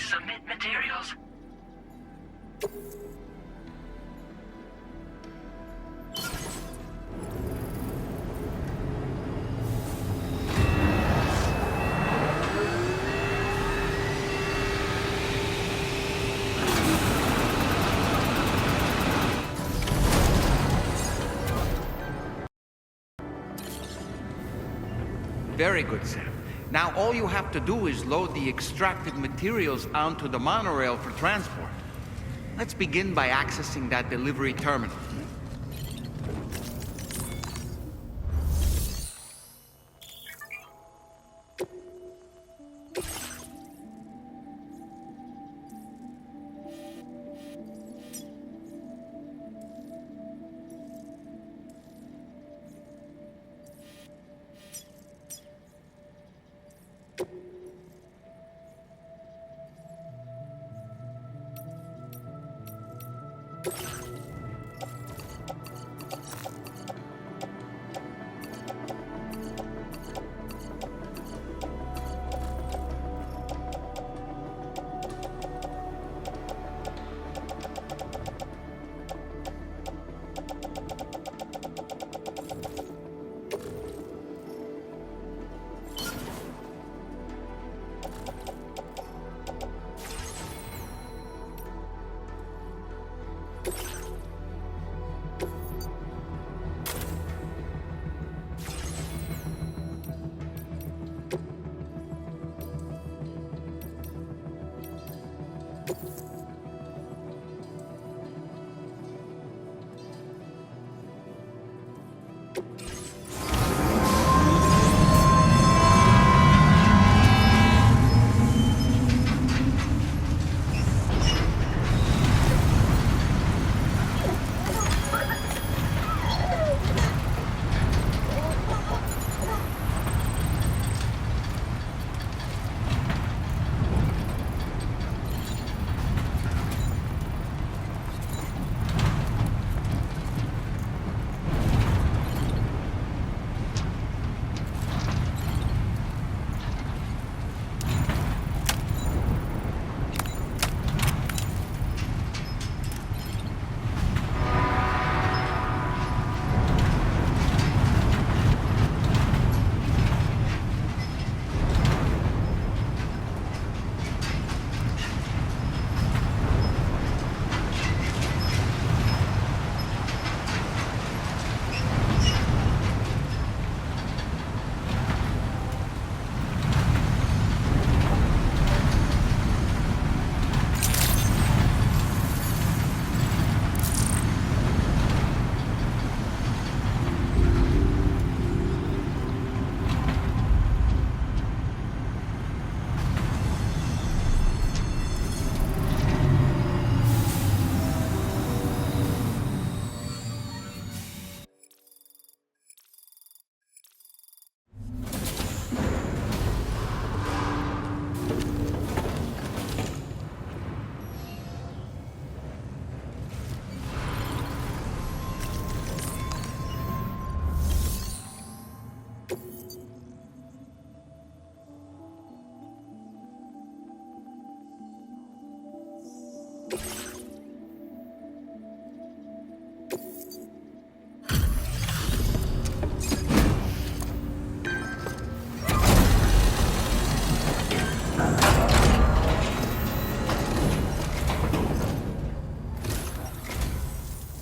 Submit materials. Very good, Sam. Now all you have to do is load the extracted materials onto the monorail for transport. Let's begin by accessing that delivery terminal.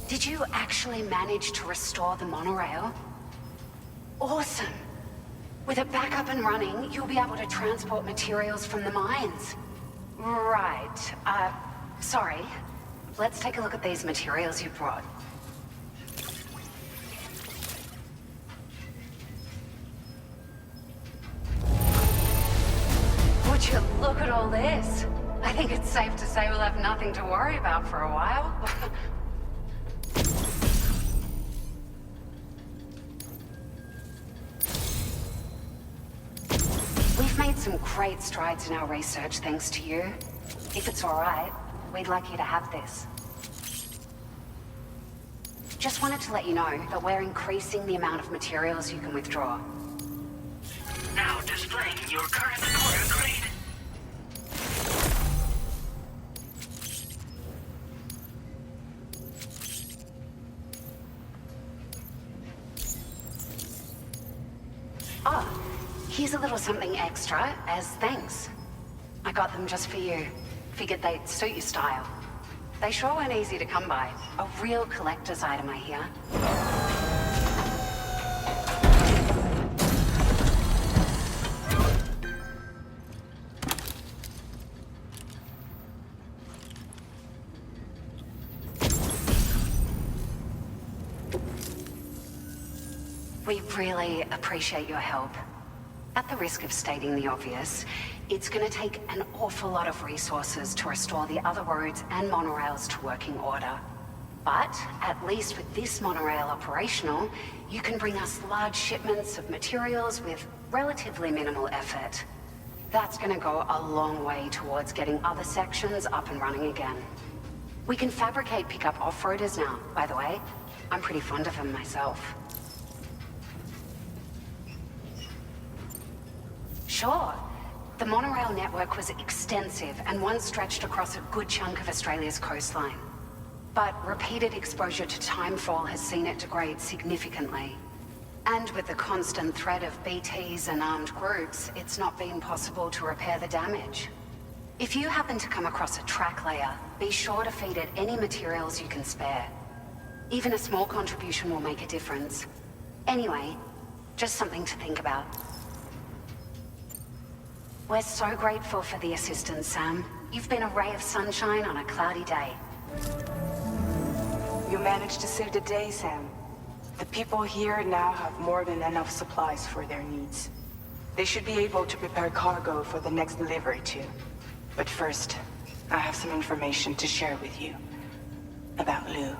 Did you actually manage to restore the monorail? Awesome! With it back up and running, you'll be able to transport materials from the mines. Right. Sorry. Let's take a look at these materials you brought. at all this. I think it's safe to say we'll have nothing to worry about for a while. We've made some great strides in our research thanks to you. If it's all right, we'd like you to have this. Just wanted to let you know that we're increasing the amount of materials you can withdraw. Now displaying your current order grade. Oh, here's a little something extra as thanks. I got them just for you. Figured they'd suit your style. They sure weren't easy to come by. A real collector's item, I hear. We really appreciate your help. At the risk of stating the obvious, it's gonna take an awful lot of resources to restore the other roads and monorails to working order. But at least with this monorail operational, you can bring us large shipments of materials with relatively minimal effort. That's gonna go a long way towards getting other sections up and running again. We can fabricate pickup off-roaders now, by the way. I'm pretty fond of them myself. Sure. The monorail network was extensive and once stretched across a good chunk of Australia's coastline. But repeated exposure to timefall has seen it degrade significantly. And with the constant threat of BTs and armed groups, it's not been possible to repair the damage. If you happen to come across a track layer, be sure to feed it any materials you can spare. Even a small contribution will make a difference. Anyway, just something to think about. We're so grateful for the assistance, Sam. You've been a ray of sunshine on a cloudy day. You managed to save the day, Sam. The people here now have more than enough supplies for their needs. They should be able to prepare cargo for the next delivery too. But first, I have some information to share with you. About Lou.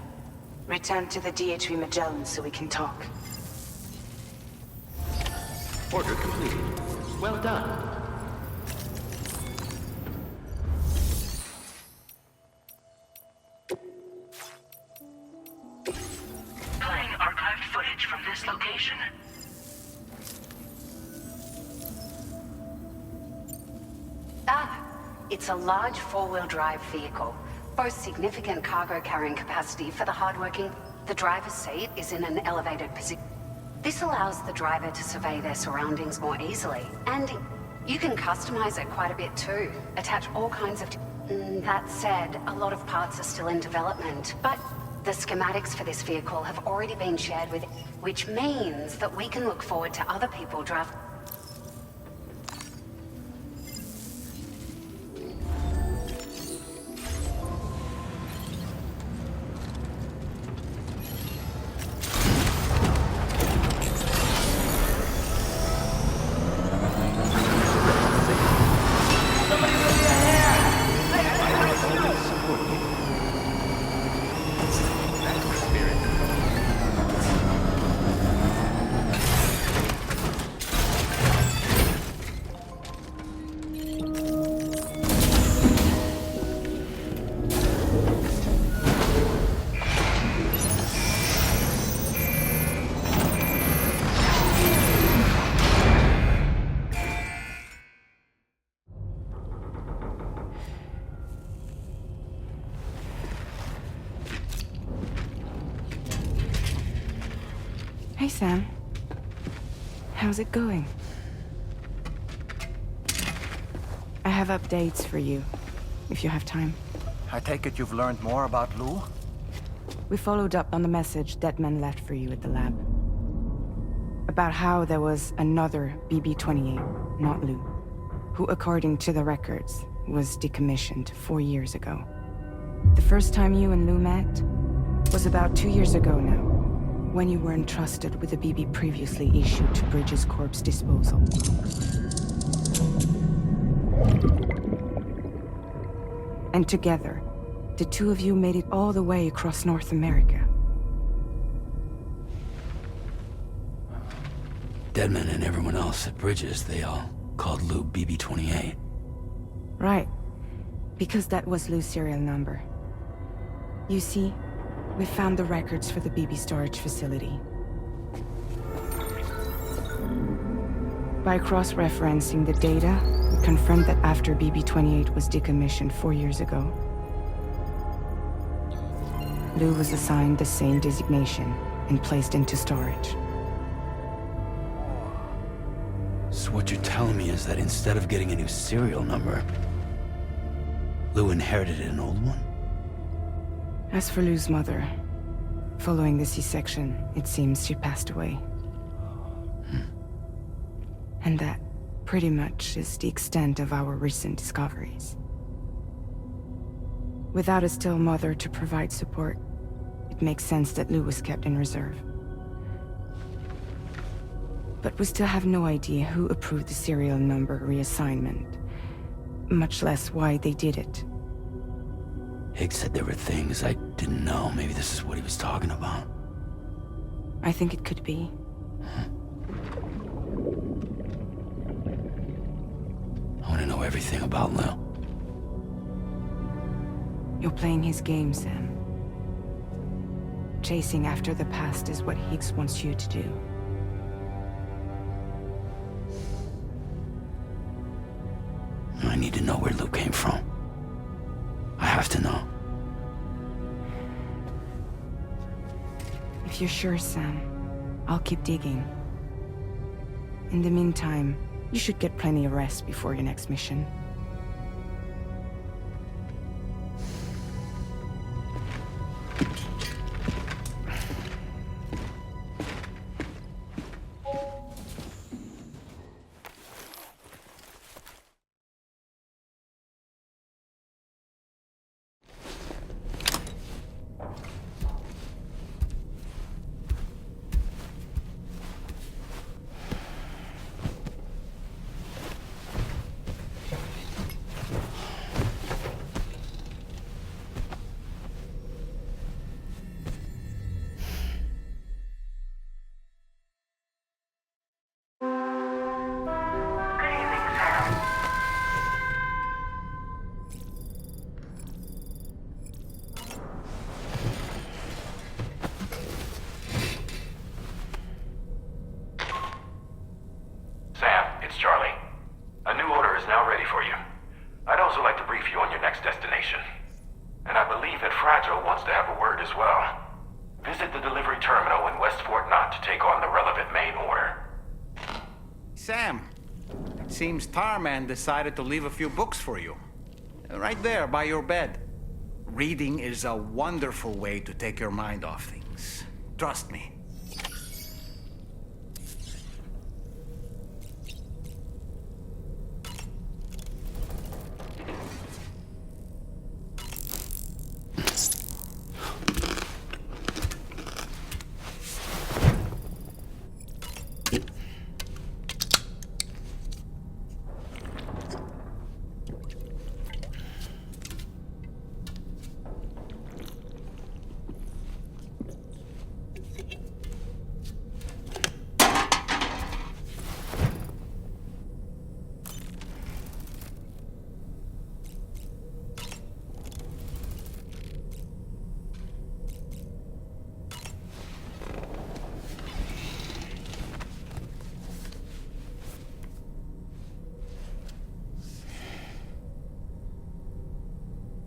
Return to the DHV Magellan so we can talk. Order completed. Well done. Playing archived footage from this location. It's a large four-wheel drive vehicle. Boasts significant cargo carrying capacity for the hardworking. The driver's seat is in an elevated position. This allows the driver to survey their surroundings more easily. And you can customize it quite a bit too. Attach all kinds of... That said, a lot of parts are still in development. But the schematics for this vehicle have already been shared with... Which means that we can look forward to other people draft... Hey, Sam. How's it going? I have updates for you, if you have time. I take it you've learned more about Lou? We followed up on the message Deadman left for you at the lab. About how there was another BB-28, not Lou, who, according to the records, was decommissioned 4 years ago. The first time you and Lou met was about 2 years ago now, when you were entrusted with the BB previously issued to Bridges Corp's disposal. And together, the two of you made it all the way across North America. Deadman and everyone else at Bridges, they all called Lou BB-28. Right. Because that was Lou's serial number. You see, we found the records for the BB storage facility. By cross-referencing the data, we confirmed that after BB-28 was decommissioned 4 years ago, Lou was assigned the same designation and placed into storage. So what you're telling me is that instead of getting a new serial number, Lou inherited an old one? As for Lou's mother, following the C-section, it seems she passed away. And that, pretty much, is the extent of our recent discoveries. Without a still mother to provide support, it makes sense that Lou was kept in reserve. But we still have no idea who approved the serial number reassignment, much less why they did it. HIGGS said there were things I didn't know. Maybe this is what he was talking about. I think it could be. I want to know everything about Lou. You're playing his game, Sam. Chasing after the past is what HIGGS wants you to do. I need to know where Lou came from. I have to know. If you're sure, Sam, I'll keep digging. In the meantime, you should get plenty of rest before your next mission. Seems Tarman decided to leave a few books for you. Right there, by your bed. Reading is a wonderful way to take your mind off things. Trust me.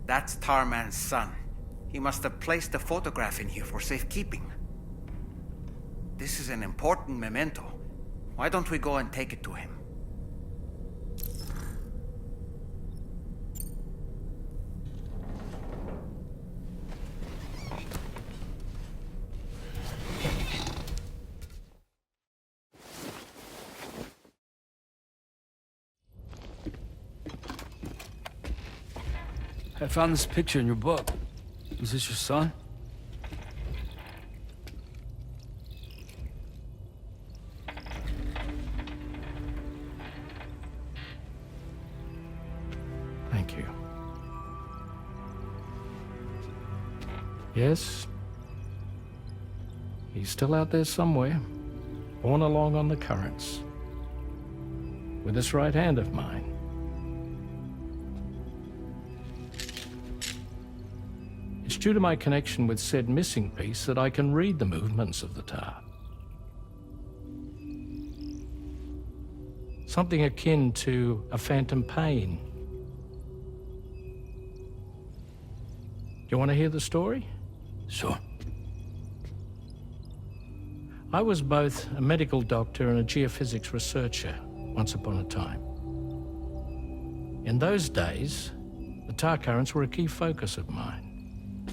That's Tarman's son. He must have placed the photograph in here for safekeeping. This is an important memento. Why don't we go and take it to him? I found this picture in your book. Is this your son? Thank you. Yes. He's still out there somewhere, borne along on the currents, with this right hand of mine. It's due to my connection with said missing piece that I can read the movements of the tar. Something akin to a phantom pain. Do you want to hear the story? Sure. I was both a medical doctor and a geophysics researcher once upon a time. In those days, the tar currents were a key focus of mine.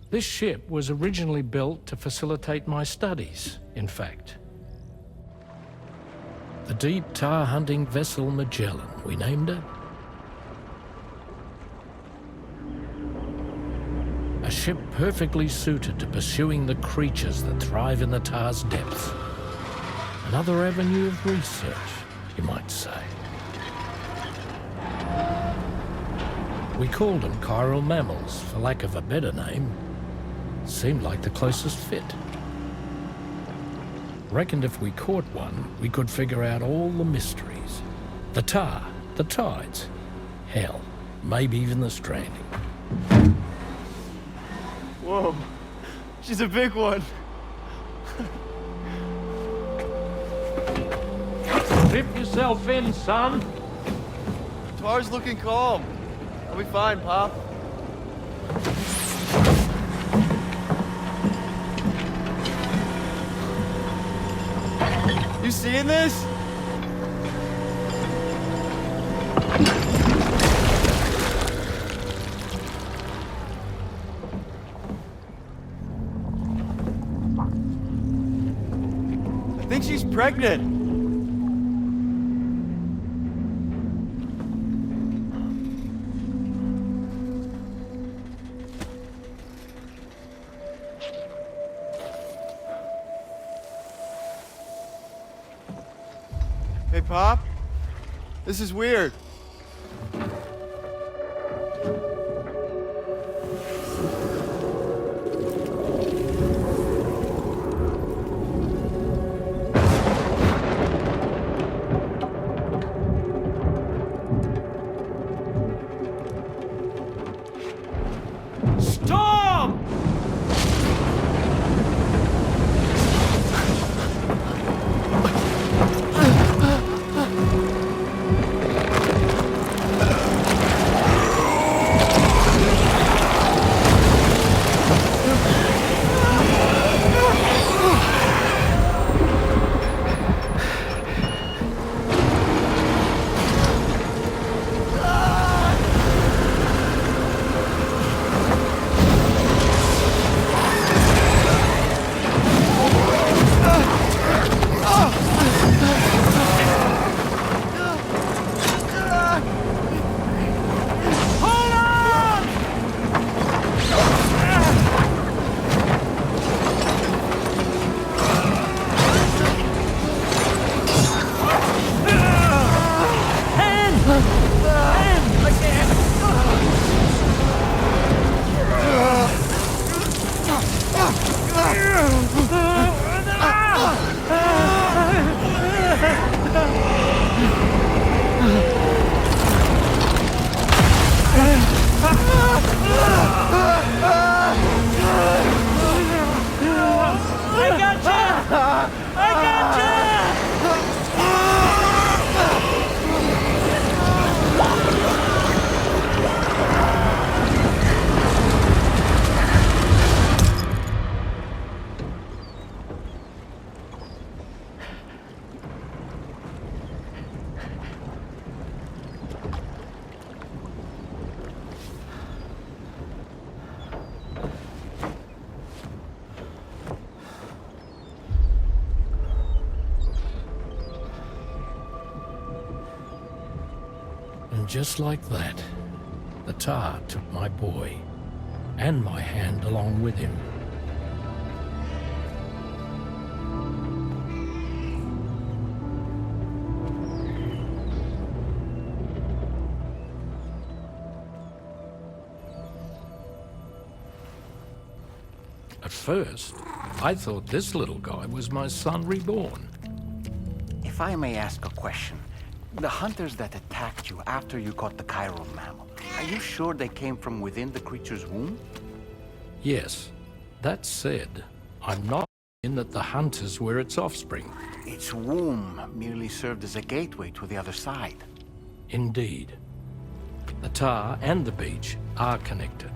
This ship was originally built to facilitate my studies, in fact. The deep tar hunting vessel Magellan, we named it. A ship perfectly suited to pursuing the creatures that thrive in the tar's depths. Another avenue of research, you might say. We called them chiral mammals, for lack of a better name. Seemed like the closest fit. Reckoned if we caught one, we could figure out all the mysteries. The tar, the tides, hell, maybe even the stranding. Whoa, she's a big one. Dip yourself in, son. Tar's looking calm. I'll be fine, Pop. You seeing this? I think she's pregnant. Hey, Pop. This is weird. Storm! And just like that, the tar took my boy, and my hand along with him. first, I thought this little guy was my son reborn. If I may ask a question, the hunters that attacked you after you caught the chiral mammal, are you sure they came from within the creature's womb? Yes. That said, I'm not in that the hunters were its offspring. Its womb merely served as a gateway to the other side. Indeed. The tar and the beach are connected.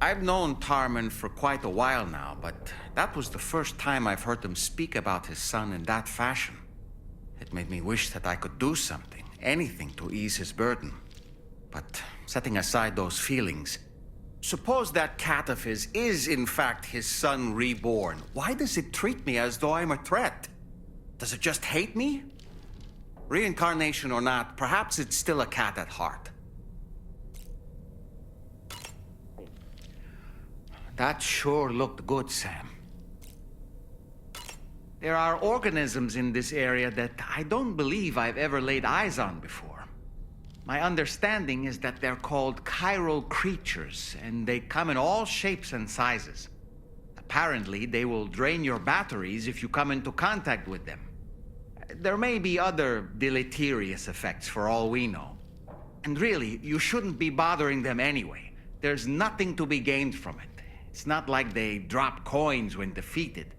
I've known Tarman for quite a while now, but that was the first time I've heard him speak about his son in that fashion. It made me wish that I could do something, anything to ease his burden. But setting aside those feelings, suppose that cat of his is in fact his son reborn. Why does it treat me as though I'm a threat? Does it just hate me? Reincarnation or not, perhaps it's still a cat at heart. That sure looked good, Sam. There are organisms in this area that I don't believe I've ever laid eyes on before. My understanding is that they're called chiral creatures, and they come in all shapes and sizes. Apparently, they will drain your batteries if you come into contact with them. There may be other deleterious effects for all we know. And really, you shouldn't be bothering them anyway. There's nothing to be gained from it. It's not like they drop coins when defeated.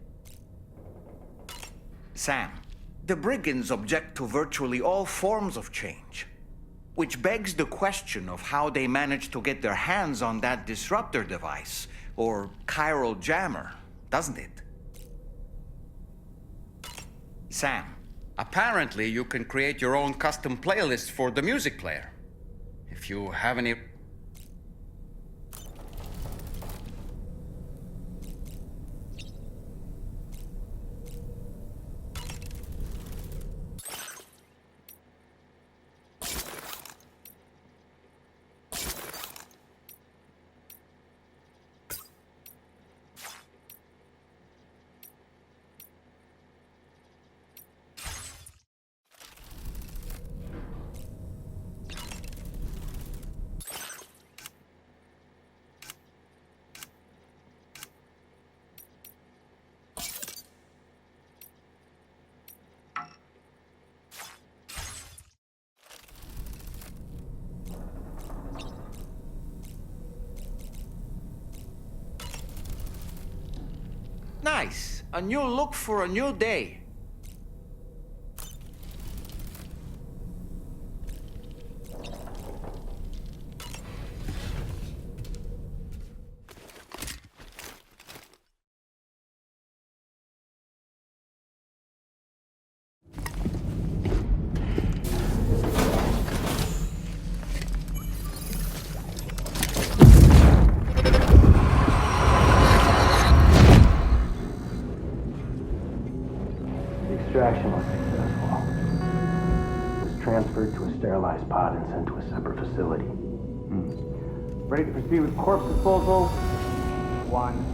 Sam, the brigands object to virtually all forms of change, which begs the question of how they managed to get their hands on that disruptor device, or chiral jammer, doesn't it? Sam, apparently you can create your own custom playlist for the music player. If you have any... Nice. A new look for a new day. Extraction was successful. It was transferred to a sterilized pod and sent to a separate facility. Ready to proceed with corpse disposal? 1.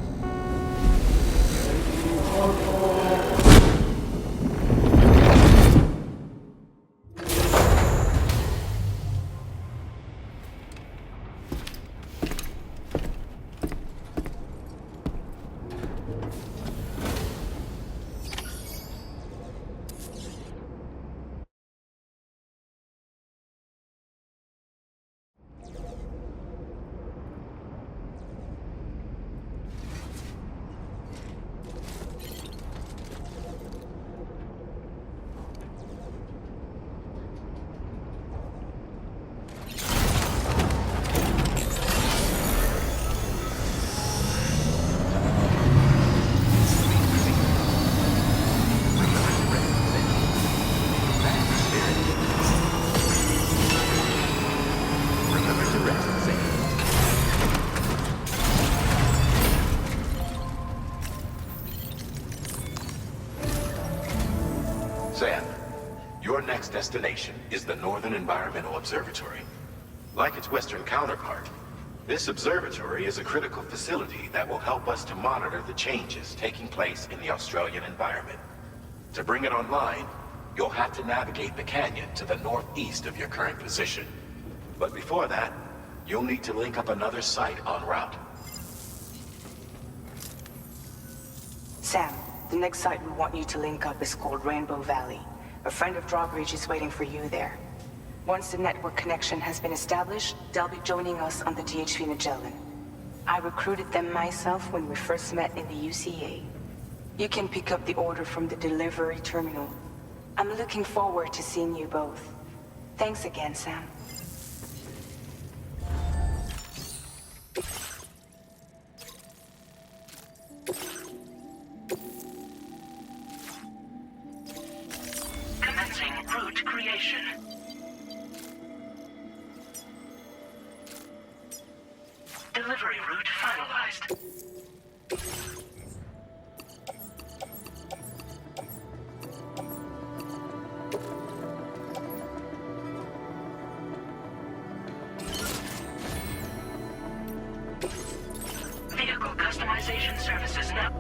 Sam, your next destination is the Northern Environmental Observatory. Like its Western counterpart, this observatory is a critical facility that will help us to monitor the changes taking place in the Australian environment. To bring it online, you'll have to navigate the canyon to the northeast of your current position. But before that, you'll need to link up another site en route. Sam, the next site we want you to link up is called Rainbow Valley. A friend of Drawbridge is waiting for you there. Once the network connection has been established, they'll be joining us on the THV Magellan. I recruited them myself when we first met in the UCA. You can pick up the order from the delivery terminal. I'm looking forward to seeing you both. Thanks again, Sam. Commencing route creation. Delivery route finalized. Vehicle customization services now.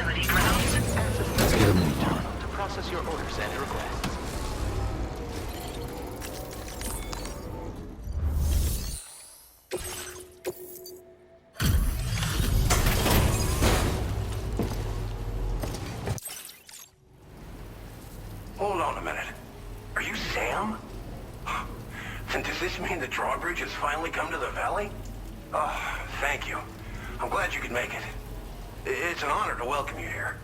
facility grounds. Let's get a move on. To process your orders and requests. Hold on a minute. Are you Sam? Then does this mean the Drawbridge has finally come to the valley? Oh, thank you. I'm glad you could make it. It's an honor to welcome you here.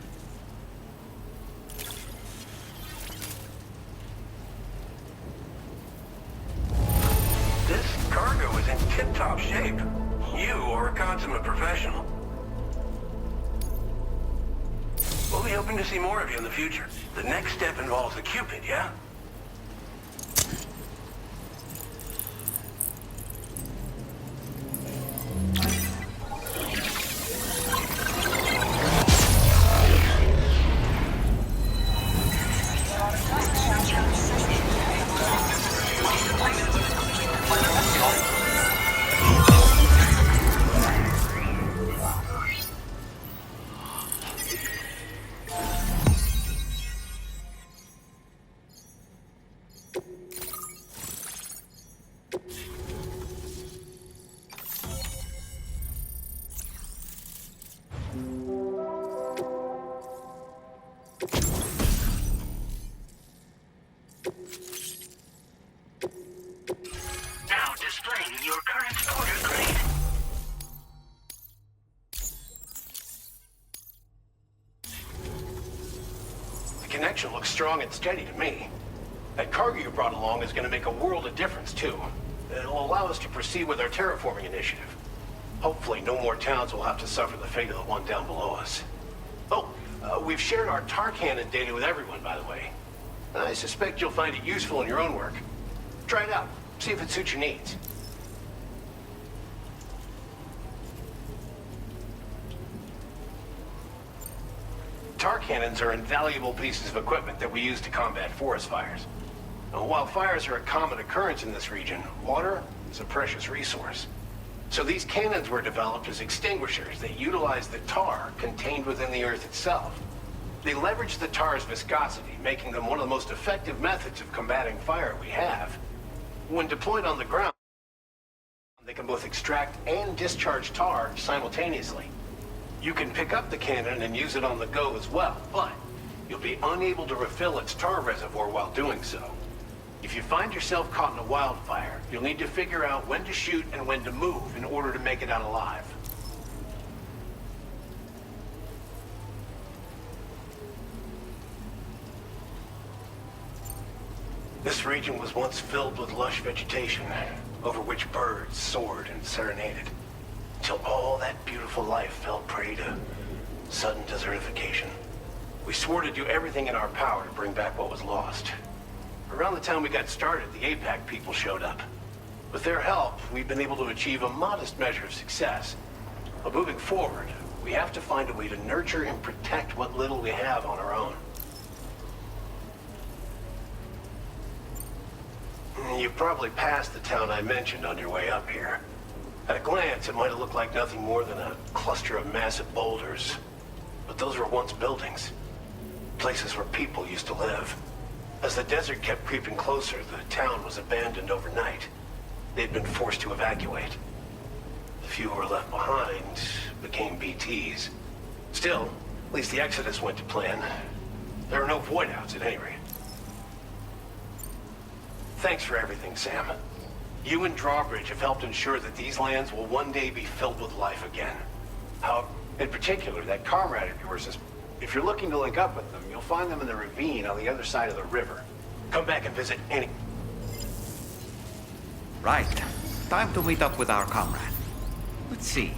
This cargo is in tip-top shape. You are a consummate professional. We'll be hoping to see more of you in the future. The next step involves the Cupid, yeah? Now displaying your current order grade. The connection looks strong and steady to me. That cargo you brought along is going to make a world of difference, too. It'll allow us to proceed with our terraforming initiative. Hopefully, no more towns will have to suffer the fate of the one down below us. Oh, we've shared our tar cannon data with everyone, by the way. I suspect you'll find it useful in your own work. Try it out. See if it suits your needs. Tar cannons are invaluable pieces of equipment that we use to combat forest fires. Now, while fires are a common occurrence in this region, water is a precious resource. So these cannons were developed as extinguishers that utilize the tar contained within the earth itself. They leverage the tar's viscosity, making them one of the most effective methods of combating fire we have. When deployed on the ground, they can both extract and discharge tar simultaneously. You can pick up the cannon and use it on the go as well, but you'll be unable to refill its tar reservoir while doing so. If you find yourself caught in a wildfire, you'll need to figure out when to shoot and when to move in order to make it out alive. This region was once filled with lush vegetation, over which birds soared and serenaded, until all that beautiful life fell prey to sudden desertification. We swore to do everything in our power to bring back what was lost. Around the time we got started, the APAC people showed up. With their help, we've been able to achieve a modest measure of success. But moving forward, we have to find a way to nurture and protect what little we have on our own. You've probably passed the town I mentioned on your way up here. At a glance, it might have looked like nothing more than a cluster of massive boulders. But those were once buildings. Places where people used to live. As the desert kept creeping closer, the town was abandoned overnight. They'd been forced to evacuate. The few who were left behind became BTs. Still, at least the exodus went to plan. There are no void-outs at any rate. Thanks for everything, Sam. You and Drawbridge have helped ensure that these lands will one day be filled with life again. How, in particular, that comrade of yours is... If you're looking to link up with them, you'll find them in the ravine on the other side of the river. Come back and visit any... Right. Time to meet up with our comrade. Let's see.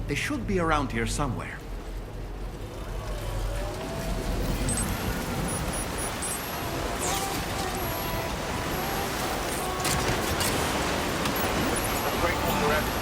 They should be around here somewhere. I'm grateful for everything.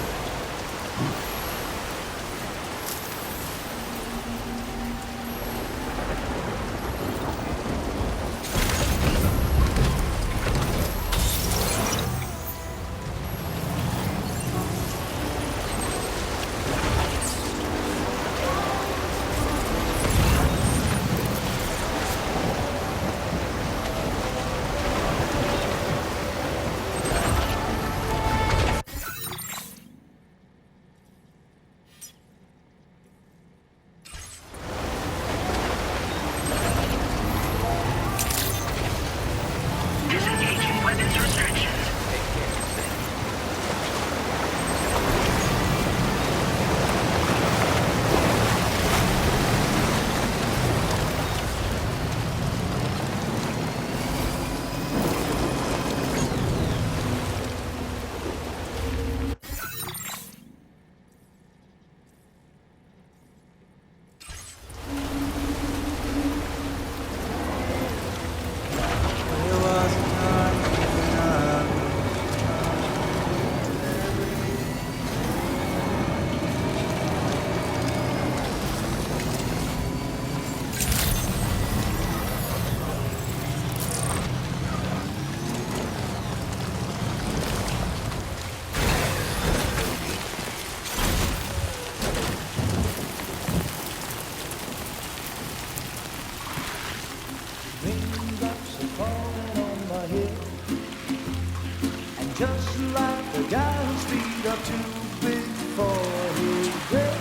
just like the guy whose feet are too big for his bed.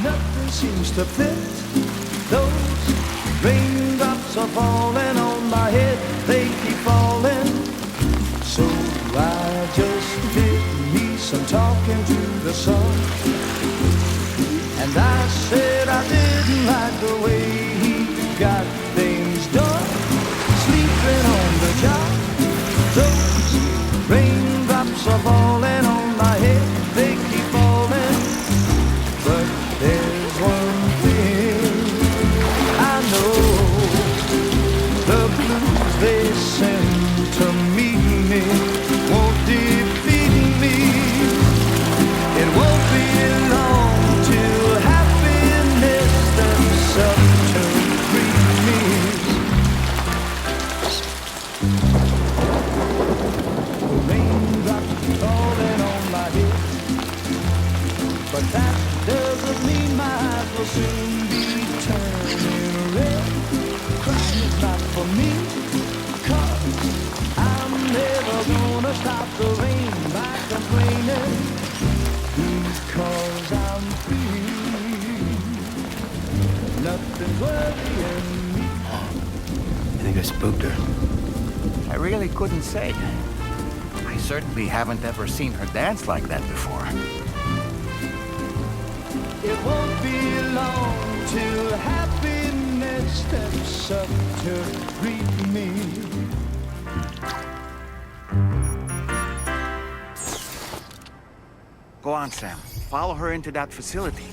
Nothing seems to fit. Those raindrops are falling on my head, they keep falling. So I just did me some talking to the sun. And I said I didn't like the way he got things done. Sleeping on the job, those raindrops are falling on my head, they keep falling. But there's one thing I know, the blues they send to meet me won't defeat me. It won't be long till happiness steps up to greet me. The raindrops falling on my head, but that doesn't mean my eyes will soon be turning red. Crying is not for me, 'cause I'm never gonna stop the rain by complaining, because I'm free. Nothing's worthy in me. I think I spooked her. I really couldn't say. I certainly haven't ever seen her dance like that before. It won't be long till happiness steps up to greet me. Go on, Sam. Follow her into that facility.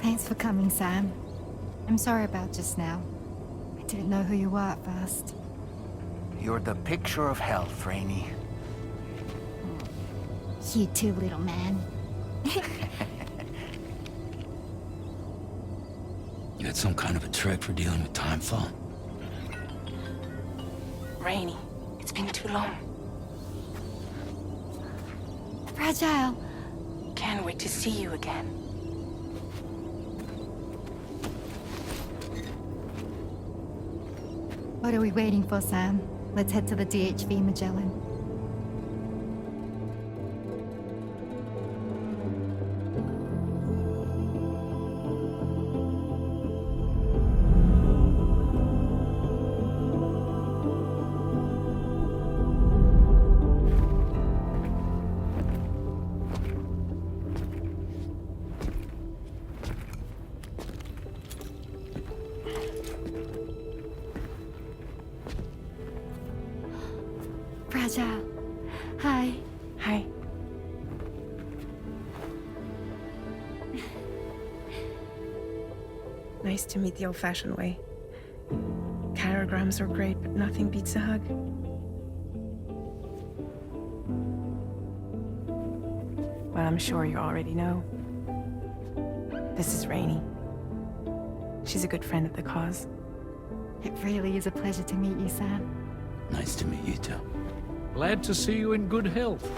Thanks for coming, Sam. I'm sorry about just now. I didn't know who you were at first. You're the picture of health, Rainey. You too, little man. You had some kind of a trick for dealing with timefall? Rainey, it's been too long. Fragile. Can't wait to see you again. What are we waiting for, Sam? Let's head to the DHV Magellan. Fragile. Hi. Hi. Nice to meet the old-fashioned way. Carograms are great, but nothing beats a hug. Well, I'm sure you already know. This is Rainey. She's a good friend of the cause. It really is a pleasure to meet you, Sam. Nice to meet you too. Glad to see you in good health.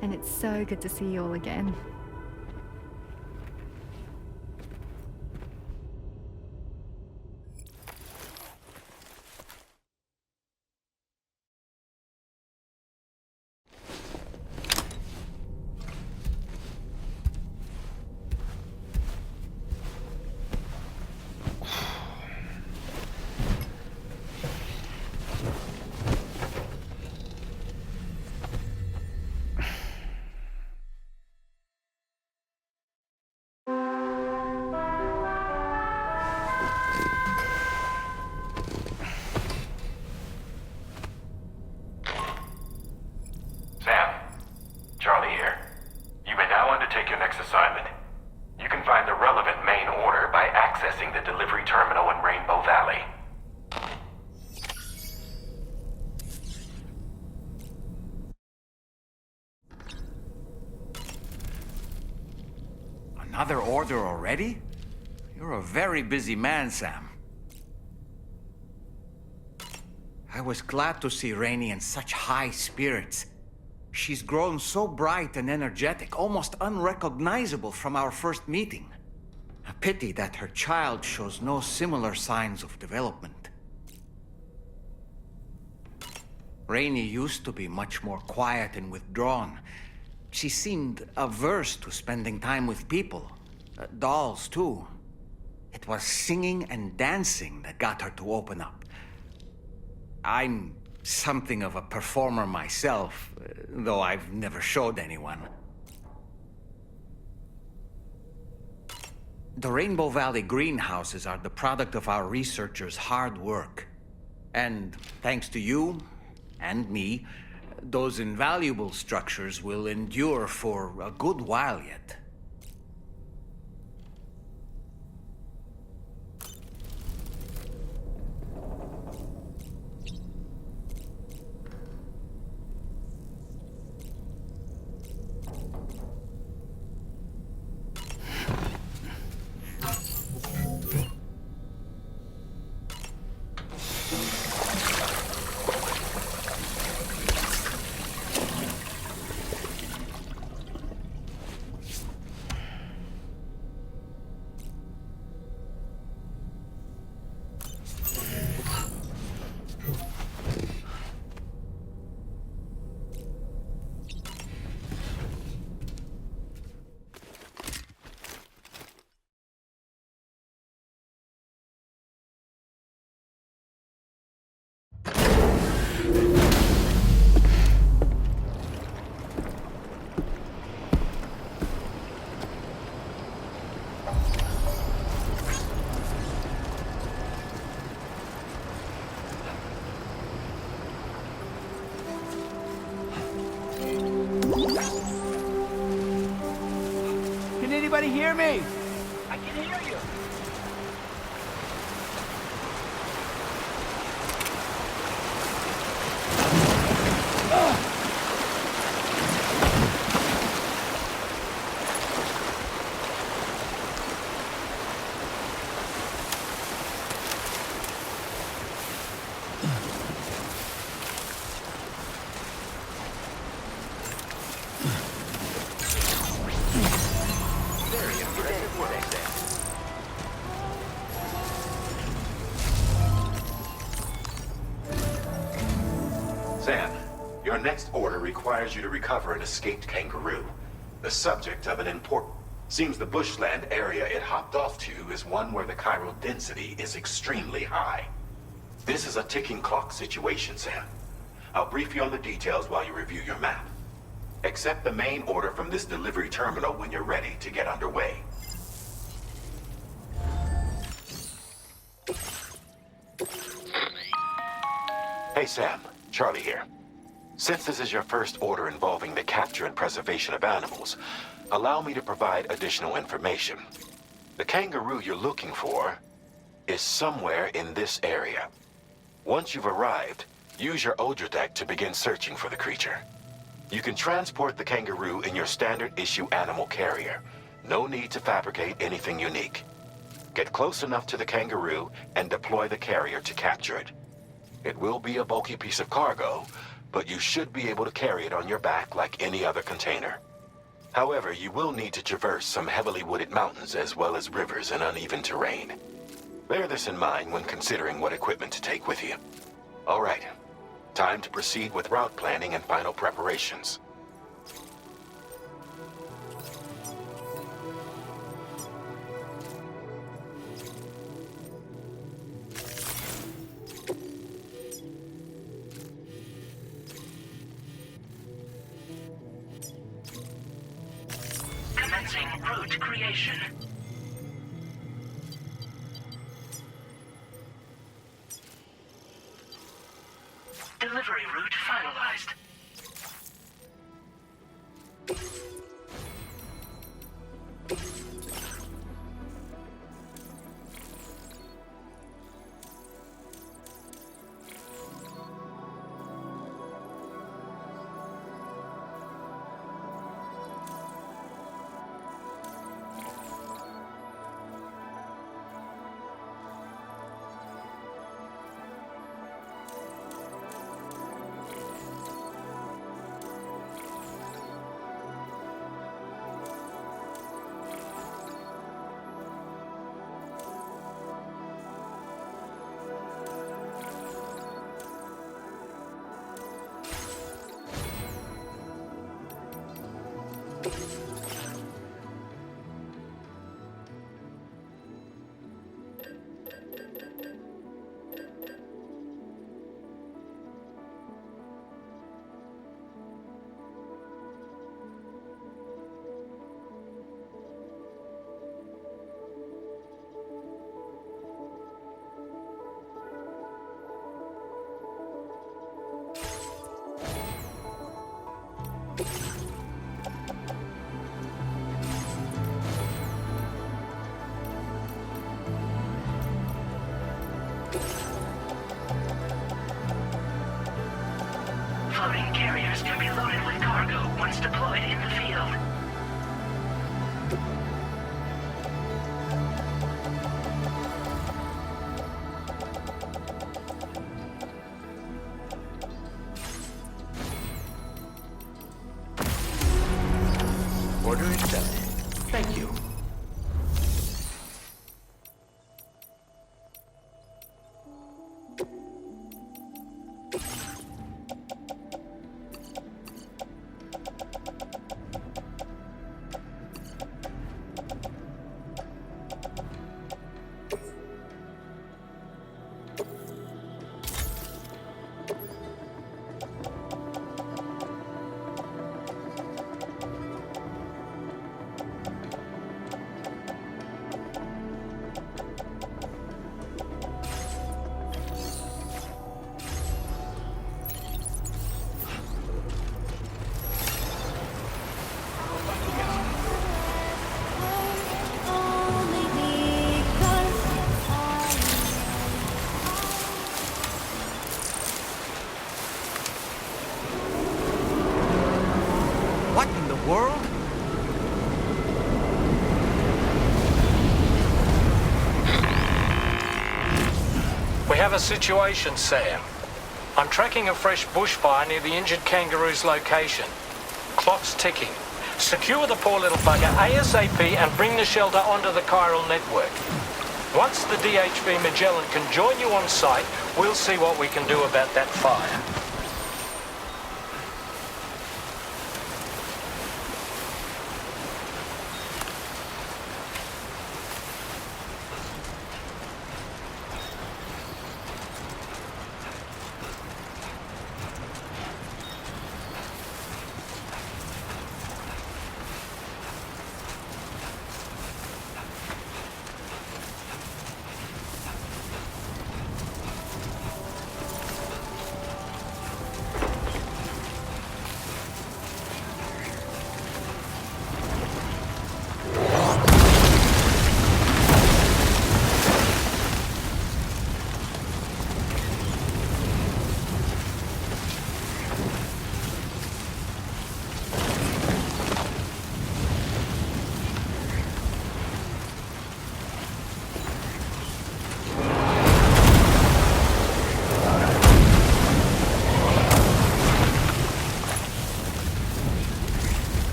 And it's so good to see you all again. Sam, Charlie here. You may now undertake your next assignment. You can find the relevant main order by accessing the delivery terminal in Rainbow Valley. Another order already? You're a very busy man, Sam. I was glad to see Rainey in such high spirits. She's grown so bright and energetic, almost unrecognizable from our first meeting. A pity that her child shows no similar signs of development. Rainey used to be much more quiet and withdrawn. She seemed averse to spending time with people. Dolls, too. It was singing and dancing that got her to open up. I'm something of a performer myself, though I've never showed anyone. The Rainbow Valley greenhouses are the product of our researchers' hard work. And thanks to you and me, those invaluable structures will endure for a good while yet. Can anybody hear me? I can hear you. Sam, your next order requires you to recover an escaped kangaroo. The subject of an important... Seems the bushland area it hopped off to is one where the chiral density is extremely high. This is a ticking clock situation, Sam. I'll brief you on the details while you review your map. Accept the main order from this delivery terminal when you're ready to get underway. Hey Sam, Charlie here. Since this is your first order involving the capture and preservation of animals, allow me to provide additional information. The kangaroo you're looking for is somewhere in this area. Once you've arrived, use your Odradek to begin searching for the creature. You can transport the kangaroo in your standard issue animal carrier. No need to fabricate anything unique. Get close enough to the Kangaroo and deploy the carrier to capture it. It will be a bulky piece of cargo, but you should be able to carry it on your back like any other container. However, you will need to traverse some heavily wooded mountains as well as rivers and uneven terrain. Bear this in mind when considering what equipment to take with you. All right, time to proceed with route planning and final preparations. Commencing route creation. Delivery route finalized. Floating carriers can be loaded with cargo once deployed in the field. Order accepted. Thank you. What in the world? We have a situation, Sam. I'm tracking a fresh bushfire near the injured kangaroo's location. Clock's ticking. Secure the poor little bugger ASAP and bring the shelter onto the chiral network. Once the DHV Magellan can join you on site, we'll see what we can do about that fire.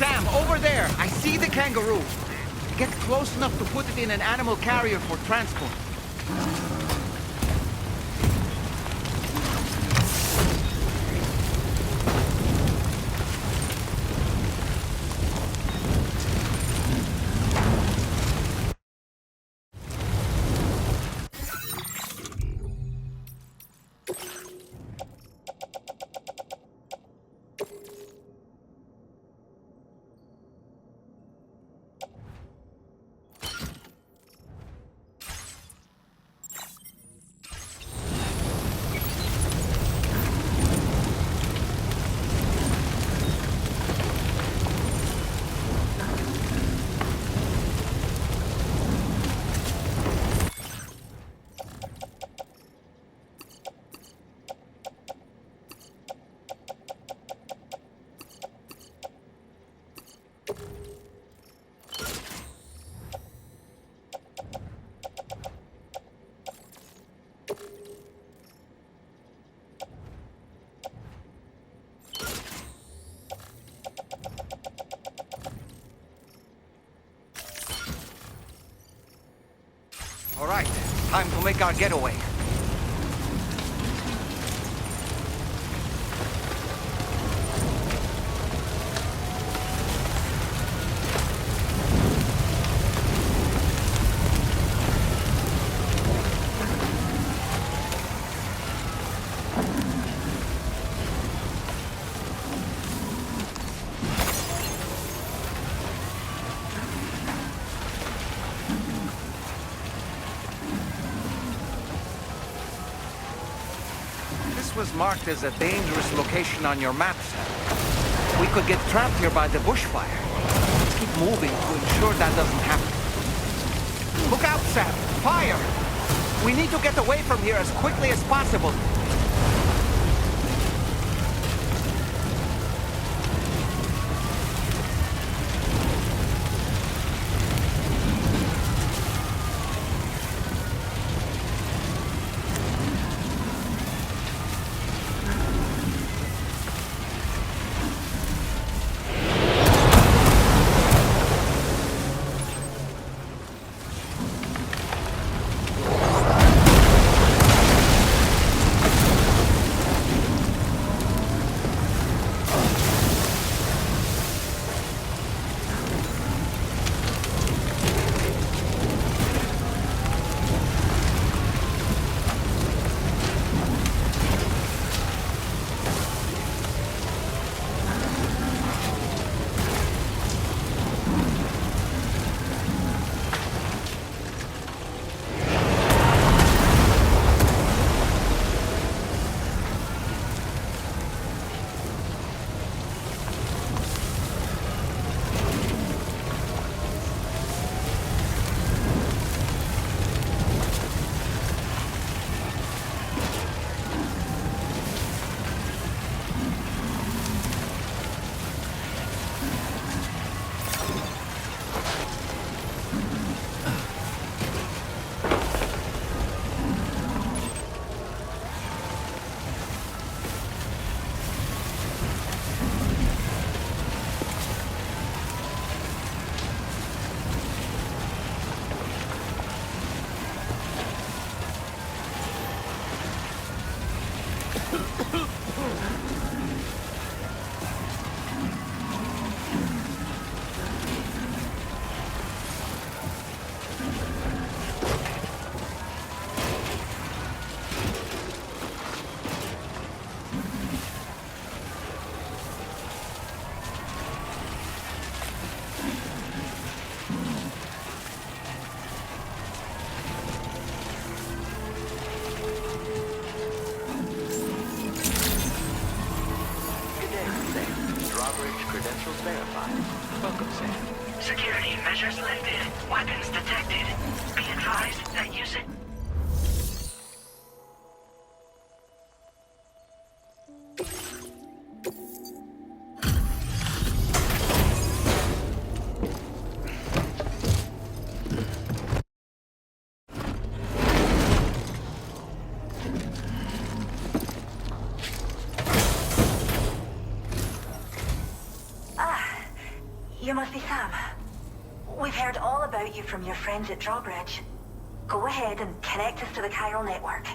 Sam, over there! I see the kangaroo! Get close enough to put it in an animal carrier for transport. All right, time to make our getaway. This was marked as a dangerous location on your map, Sam. We could get trapped here by the bushfire. Let's keep moving to ensure that doesn't happen. Look out, Sam! Fire! We need to get away from here as quickly as possible. Drawbridge credentials verified. Welcome, Sam. Security measures lifted. Weapons detected. Be advised that using... You must be Sam. We've heard all about you from your friends at Drawbridge. Go ahead and connect us to the chiral network.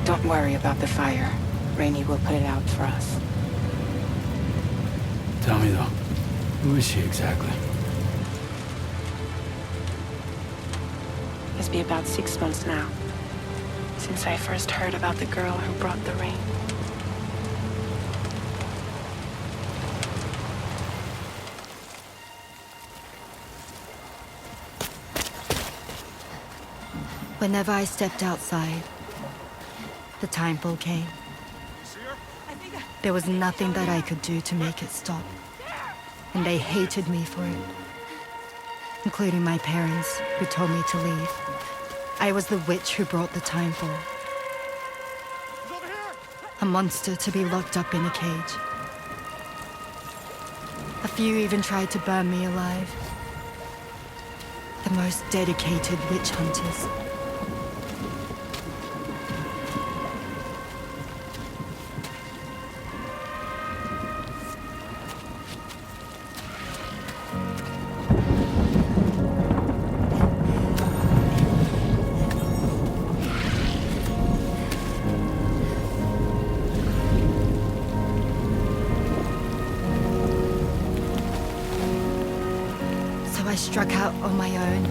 Don't worry about the fire. Rainey will put it out for us. Tell me though, who is she exactly? It's been about 6 months now, since I first heard about the girl who brought the rain. Whenever I stepped outside, the timefall came. There was nothing that I could do to make it stop. And they hated me for it. Including my parents, who told me to leave. I was the witch who brought the timefall. A monster to be locked up in a cage. A few even tried to burn me alive. The most dedicated witch hunters. I struck out on my own.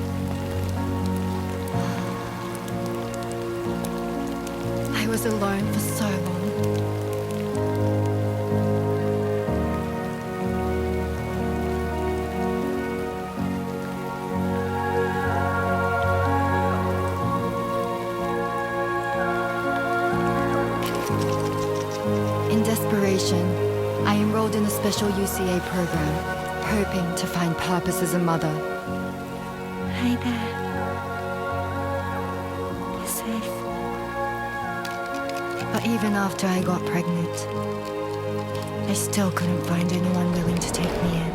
I was alone for so long. In desperation, I enrolled in a special UCA program. Hoping to find purpose as a mother. Hi there. You're safe. But even after I got pregnant, I still couldn't find anyone willing to take me in.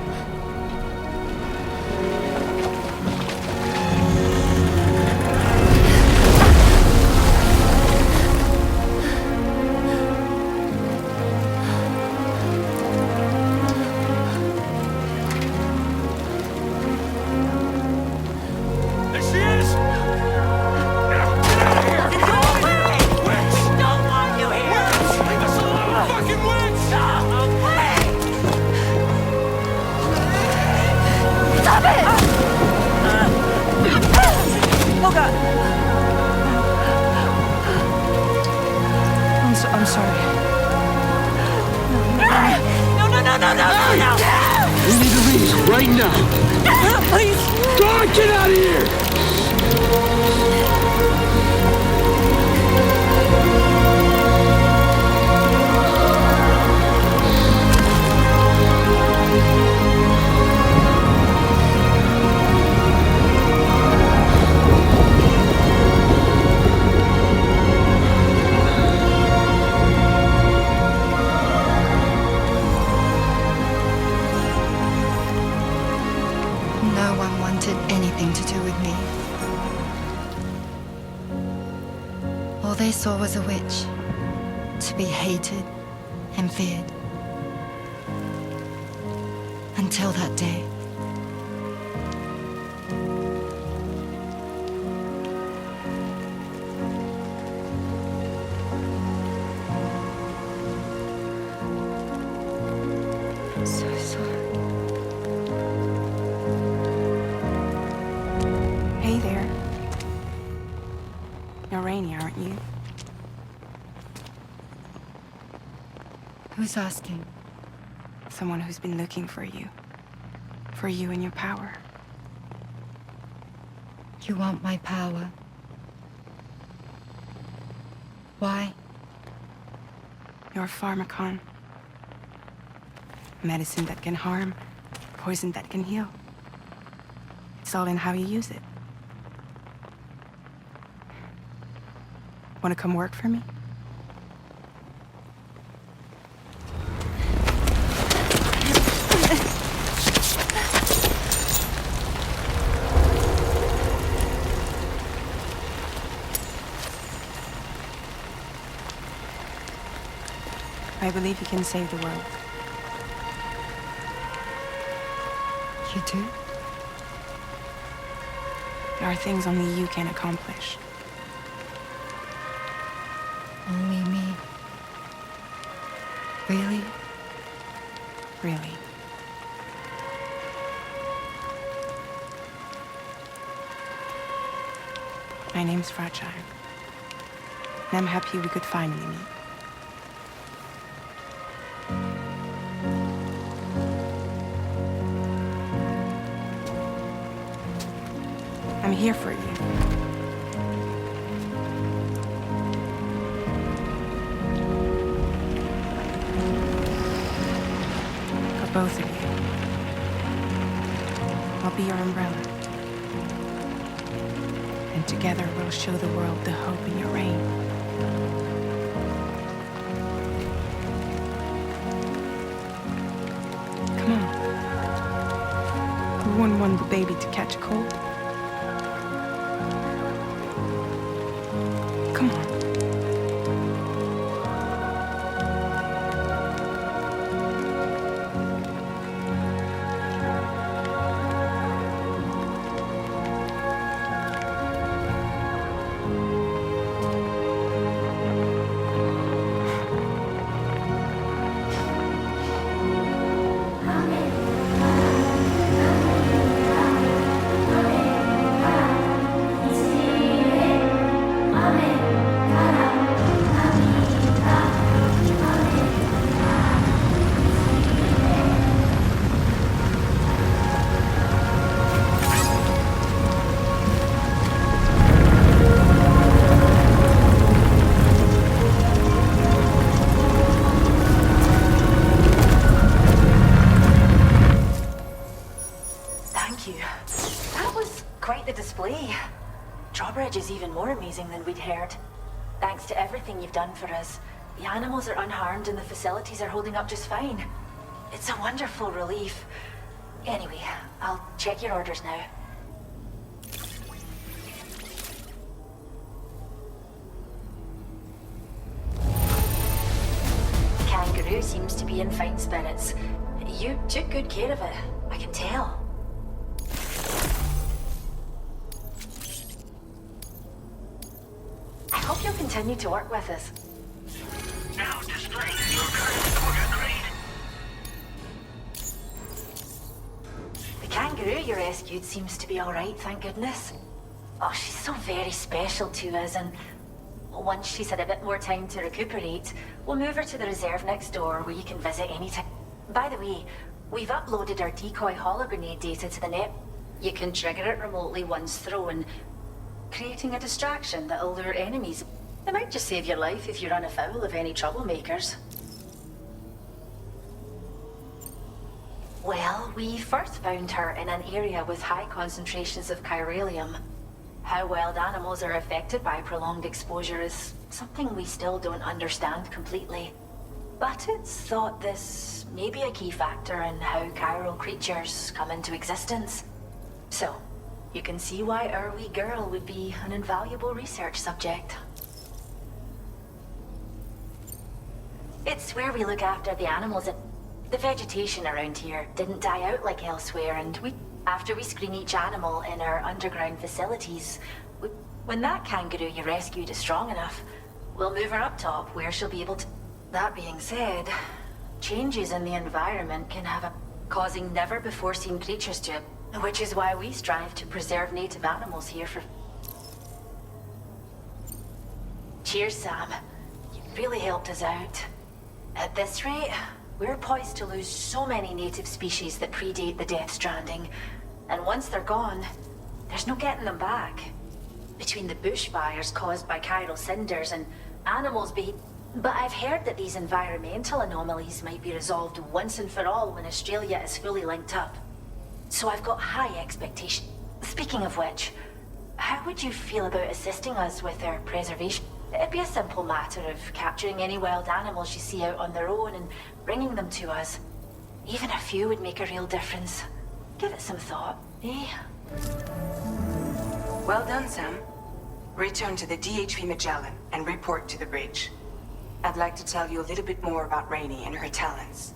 I'm sorry. No. We need to leave right now. Please. God, get out of here! they saw was a witch, to be hated and feared. Until that day. I'm so sorry. Hey there. You're Rainy, aren't you? Who's asking? Someone who's been looking for you. For you and your power. You want my power? Why? You're a pharmacon. Medicine that can harm, poison that can heal. It's all in how you use it. Want to come work for me? I believe you can save the world. You do? There are things only you can accomplish. Only me. Really? Really. My name's Fragile. And I'm happy we could finally meet. I'm here for you. For both of you. I'll be your umbrella. And together we'll show the world the hope in your reign. Come on. We wouldn't want the baby to catch a cold. Come on. Drawbridge is even more amazing than we'd heard. Thanks to everything you've done for us, the animals are unharmed and the facilities are holding up just fine. It's a wonderful relief. Anyway, I'll check your orders now. Kangaroo seems to be in fine spirits. You took good care of it, I can tell. I hope you'll continue to work with us. Now displaying your current order grade. The kangaroo you rescued seems to be alright, thank goodness. Oh, she's so very special to us, and once she's had a bit more time to recuperate, we'll move her to the reserve next door where you can visit anytime. By the way, we've uploaded our decoy hologrenade data to the net. You can trigger it remotely once thrown, creating a distraction that'll lure enemies. It might just save your life if you run afoul of any troublemakers. Well, we first found her in an area with high concentrations of chiralium. How wild animals are affected by prolonged exposure is something we still don't understand completely. But it's thought this may be a key factor in how chiral creatures come into existence. So, you can see why our wee girl would be an invaluable research subject. It's where we look after the animals. The vegetation around here didn't die out like elsewhere, and after we screen each animal in our underground facilities, when that kangaroo you rescued is strong enough, we'll move her up top where she'll be able to... That being said, changes in the environment can have causing never-before-seen creatures to it, which is why we strive to preserve native animals here for... Cheers, Sam. You really helped us out. At this rate, we're poised to lose so many native species that predate the Death Stranding. And once they're gone, there's no getting them back. Between the bushfires caused by chiral cinders and animals But I've heard that these environmental anomalies might be resolved once and for all when Australia is fully linked up. So I've got high expectations. Speaking of which, how would you feel about assisting us with their preservation? It'd be a simple matter of capturing any wild animals you see out on their own and bringing them to us. Even a few would make a real difference. Give it some thought, eh? Well done, Sam. Return to the DHP Magellan and report to the bridge. I'd like to tell you a little bit more about Rainey and her talents.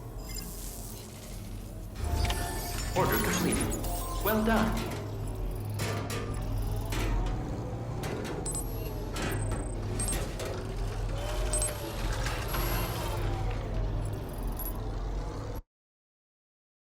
Order completed. Well done.